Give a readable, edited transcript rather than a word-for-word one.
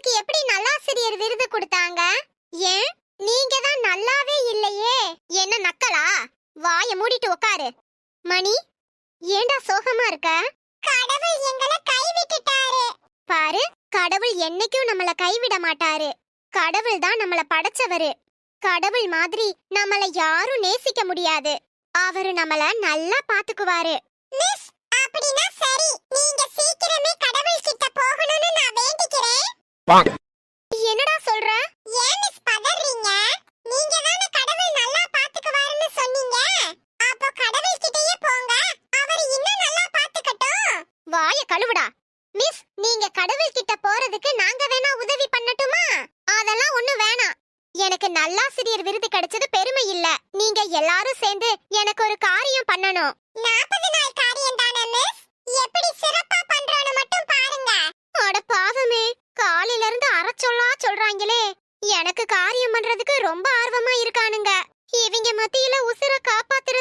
உங்களுக்கு எப்படி நல்லாசிரியர் விருது கொடுத்தாங்க? ஏன் நீங்க தான் நல்லாவே இல்லையே. என்ன நக்கலா? வாய மூடிட்டு உட்காரு. மணி, ஏண்டா சோகமா இருக்க? கடவுள் எங்களை கைவிட்டுட்டாரு. பாரு, கடவுள் என்னைக்கும் நம்மள கைவிட மாட்டாரு. கடவுள் தான் நம்மள படைச்சவரு. கடவுள் மாதிரி நம்மள யாரும் நேசிக்க முடியாது. அவரு நம்மள நல்லா பாத்துக்குவாரு. மிஸ், அப்படினா சரி. நீங்க சீக்கிரமே கடவுள் கிட்ட போகணும்னு நான் வேண்டிக்கிறேன். என்னடா சொல்ற? ஏன் மிஸ் பதறீங்க? நீங்க தான கடவுள் நல்லா பாத்துக்குவாருன்னு சொன்னீங்க. அப்போ கடவுள் கிட்டயே போங்க. அவர் இன்னும் நல்லா பாத்துக்கட்டும். வாய கழுவுடா. மிஸ், நீங்க கடவுள் கிட்ட போறதுக்கு நாங்க வேணா உதவி பண்ணட்டுமா? அதெல்லாம் ஒண்ணு வேணாம். எனக்கு நல்லாசிரியர் விருது கிடைச்சது பெருமை இல்ல. நீங்க எல்லாரும் சேர்ந்து எனக்கு ஒரு காரியம் பண்ணணும். 40 நாள் காரியம் தானே மிஸ்? எப்படி சிறப்பா பண்றோம்னு மட்டும் பாருங்க. அட பாவமே, காலையில இருந்து அறச்சொல்லா சொல்றாங்களே. எனக்கு காரியம் பண்றதுக்கு ரொம்ப ஆர்வமா இருக்கானுங்க. இவங்க மத்தியில உசுர காப்பாத்துற